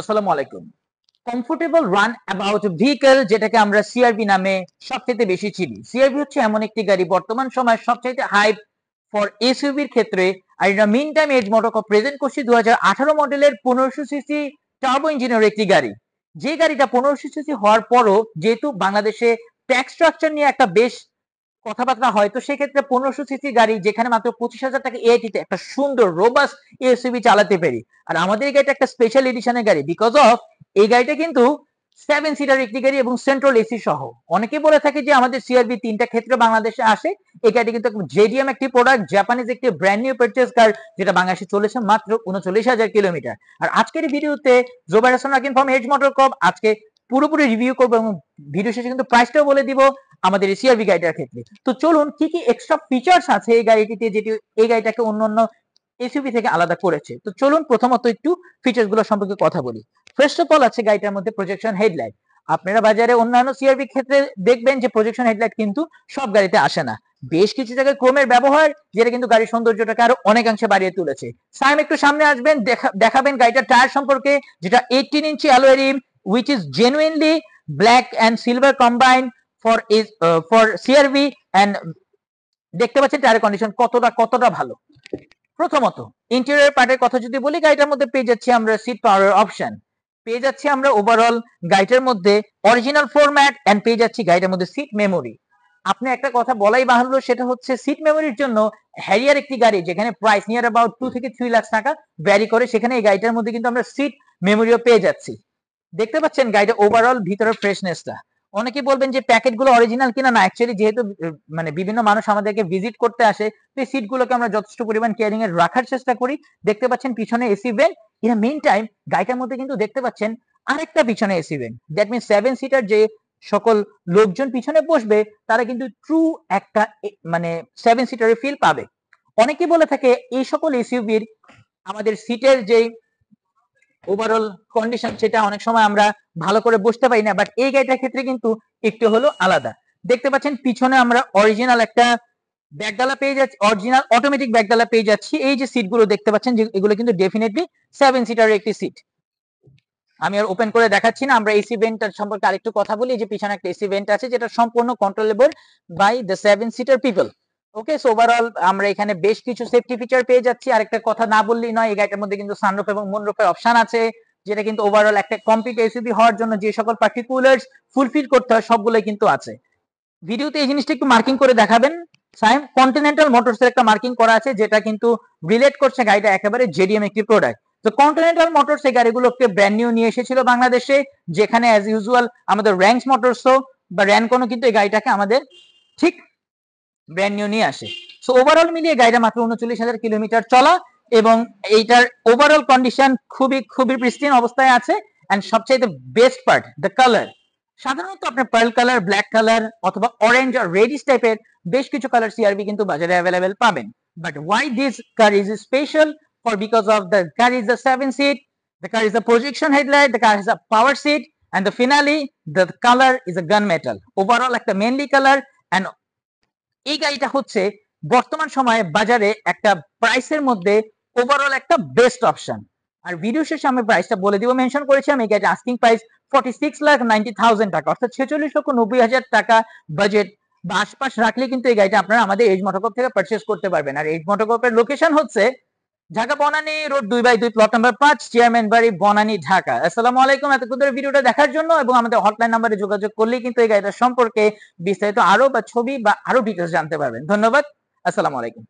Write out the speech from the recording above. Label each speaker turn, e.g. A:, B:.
A: আসসালামু আলাইকুম। Comfortable run about vehicle, যেটাকে আমরা সিআরভি নামে সবচেয়ে বেশি চিনি। সিআরভি হচ্ছে এমন একটি গাড়ি বর্তমান সময়ের সবচেয়ে হাইপ ফর এসইউভির ক্ষেত্রে। আর এটা meantime Edge Motor present করছি 2018 মডেলের 1500 সিসি টার্বো ইঞ্জিনের একটি গাড়ি। যে গাড়িটা 1500 সিসি হওয়ার পরও যেহেতু বাংলাদেশে ট্যাক্স স্ট্রাকচার নিয়ে একটা বেশ কথাবার্তা হয়, তো সেক্ষেত্রে 1500 সিসি গাড়ি যেখানে মাত্র 25,000 টাকা এআইটিতে একটা সুন্দর রোবাস এসইউভি চালাতে পারি। আর আমাদের এই গাড়িটা একটা স্পেশাল এডিশনের গাড়ি, বিকজ অফ এই গাড়িটা কিন্তু 7 সিটার একটি গাড়ি এবং সেন্ট্রাল এসি সহ। অনেকে বলে থাকে যে আমাদের সিআরভি তিনটা ক্ষেত্রে বাংলাদেশে আসে। এই গাড়িটি কিন্তু জেডিএম একটি প্রোডাক্ট, জাপানিজ একটি ব্র্যান্ড নিউ পারচেজ কার, যেটা বাংলাদেশে চলেছে মাত্র 39,000 কিলোমিটার। আর আজকের ভিডিওতে Jobair Hasan Rakin from Edge Motor Corp আজকে পুরোপুরি রিভিউ করবো এবং ভিডিও শেষে কিন্তু প্রাইসটাও বলে দিব আমাদের সিআরভি গাড়িটার ক্ষেত্রে। তো চলুন কি কি এক্সট্রা ফিচার্স আছে এই গাড়িটিতে, যেটি এই গাড়িটাকে অন্যান্য এসইউভি থেকে আলাদা করেছে। তো চলুন প্রথমত একটু ফিচার্স গুলো সম্পর্কে কথা বলি। ফার্স্ট অফ অল আছে গাড়িটার মধ্যে প্রজেকশন হেডলাইট। আপনারা বাজারে অন্যান্য সিআরভি ক্ষেত্রে দেখবেন যে প্রজেকশন হেডলাইট কিন্তু সব গাড়িতে আসে না। বেশ কিছু জায়গায় ক্রোমের ব্যবহার, যেটা কিন্তু গাড়ির সৌন্দর্যটাকে আরো অনেকাংশে বাড়িয়ে তুলেছে। সাইম একটু সামনে আসবেন, দেখাবেন গাড়িটার টায়ার সম্পর্কে, যেটা 18 inch alloy rim which is genuinely black and silver combined for CRV, and দেখতে পাচ্ছেন টায়ার কন্ডিশন কতটা ভালো। প্রথমত ইন্টেরিয়র পার্টের কথা যদি বলি, গাড়িটার মধ্যে পেয়ে যাচ্ছি আমরা সিট পাওয়ার অপশন, পেয়ে যাচ্ছি আমরা ওভারঅল গাড়িটার মধ্যে অরিজিনাল ফ্লোর ম্যাট, এন্ড পেয়ে যাচ্ছি গাড়িটার মধ্যে সিট মেমোরি। আপনি একটা কথা বলাই বাহুল্য, সেটা হচ্ছে সিট মেমোরির জন্য হ্যারিয়ার একটি গাড়ি যেখানে প্রাইস নিয়ার অ্যাবাউট 2 থেকে 3 লাখ টাকা ভ্যারি করে, সেখানে এই গাড়িটার মধ্যে কিন্তু আমরা সিট মেমোরিও পেয়ে যাচ্ছি। দেখতে পাচ্ছেন গাড়িটা ওভারঅল ভিতরের ফ্রেশনেসটা। অনেকে বলবেন যে প্যাকেট গুলো অরিজিনাল কিনা, না অ্যাকচুয়ালি যেহেতু মানে বিভিন্ন মানুষ আমাদেরকে ভিজিট করতে আসে, তো এই সিট গুলোকে আমরা যথেষ্ট পরিমাণ কেয়ারিং এর রাখার চেষ্টা করি। দেখতে পাচ্ছেন পিছনে AC vent. In main time গাড়িটার মধ্যে কিন্তু দেখতে পাচ্ছেন আরেকটা পিছনে AC vent, that means 7 seater যে সকল লোকজন পিছনে বসবে তারা কিন্তু ট্রু একটা মানে 7 সিটারের ফিল পাবে। অনেকে বলে থাকে এই সকল এসইউভির আমাদের সিটের যে ওভারঅল কন্ডিশন সেটা অনেক সময় আমরা ভালো করে বসতে পারি না, বাট এই গাড়িটার ক্ষেত্রে কিন্তু একটু হলো আলাদা। দেখতে পাচ্ছেন পিছনে আমরা অরিজিনাল একটা ব্যাগডালা পেয়ে যাচ্ছি, অরিজিনাল অটোমেটিক ব্যাগডালা পেয়ে যাচ্ছি। এই যে সিট গুলো দেখতে পাচ্ছেন যে এগুলো কিন্তু ডেফিনেটলি 7 সিটারের একটি সিট। আমি আর ওপেন করে দেখাচ্ছি না, আমরা এসি ভেন্টটার সম্পর্কে আরেকটু কথা বলি। যে পিছনে একটা এসি ভেন্ট আছে যেটা সম্পূর্ণ controllable by the 7 seater people. Okay, so overall আমরা এখানে বেশ কিছু সেফটি ফিচার পেয়ে যাচ্ছি। আরেকটা কথা না বললেই নয়, এই গাড়িটার মধ্যে কিন্তু সানরুফ এবং মুনরুফের অপশন আছে, যেটা কিন্তু ওভারঅল একটা কমপ্লিট এসইউভি হওয়ার জন্য যে সকল পার্টিকুলার্স ফুলফিল করতে হয় সবগুলোই কিন্তু আছে। ভিডিওতে এই জিনিসটা একটু মার্কিং করে দেখাবেন। সাইম কন্টিনেন্টাল মোটরস এর একটা মার্কিং করা আছে, যেটা কিন্তু রিলেট করছে গাড়িটা একেবারে জেডিএম একটি প্রোডাক্ট। তো কন্টিনেন্টাল মোটরস এই গাড়িগুলোকে ব্র্যান্ড নিউ নিয়ে এসেছিল বাংলাদেশে, যেখানে অ্যাজ ইউজুয়াল আমাদের র্যাঙ্কস মোটরসও বা র্যানকোনও কিন্তু এই গাড়িটাকে আমাদের ঠিক ব্র্যান্ড নিউ নিয়ে আসে। সো ওভারঅল মিলিয়ে গাড়িটা মাত্র 39,000 কিলোমিটার চলা, এবং এইটার ওভারঅল কন্ডিশন খুবই প্রিস্টিন অবস্থায় আছে। এন্ড সবচেয়ে বেস্ট পার্ট দ্য কালার। সাধারণত আপনার পার্ল কালার, ব্ল্যাক কালার অথবা অরেঞ্জ আর রেডিশ টাইপের বেশ কিছু কালার সিআরভি কিন্তু বাজারে অ্যাভেলেবেল পাবেন, but why this car is special for because of the car is the 7 seat, the car is a projection headlight, the car has a power seat, and the finale the color is a gunmetal. Overall একটা mainly colour. and এই গাড়িটা হচ্ছে বর্তমান সময়ে বাজারে একটা প্রাইসের মধ্যে ওভারঅল একটা বেস্ট অপশন। আর ভিডিও শেষে আমি প্রাইসটা বলে দিব, মেনশন করেছি আমি এই গাড়িটা আস্কিং প্রাইস 46,90,000 টাকা, অর্থাৎ 46,90,000 টাকা বাজেট বা আশপাশ রাখলে কিন্তু এই গাড়িটা আপনারা আমাদের এজ মোটরকর্প থেকে পারচেজ করতে পারবেন। আর এজ মোটরকর্পের লোকেশন হচ্ছে Dhaka Banani road 2/2 plot number 5, chairman বাড়ি, বনানী, ঢাকা। আসসালামু আলাইকুম, এতক্ষণ ধরে ভিডিওটা দেখার জন্য, এবং আমাদের হটলাইন নাম্বারে যোগাযোগ করলেই কিন্তু এই গাড়িটার সম্পর্কে বিস্তারিত আরো বা ছবি বা আরো ডিটেইলস জানতে পারবেন। ধন্যবাদ, আসসালামু আলাইকুম।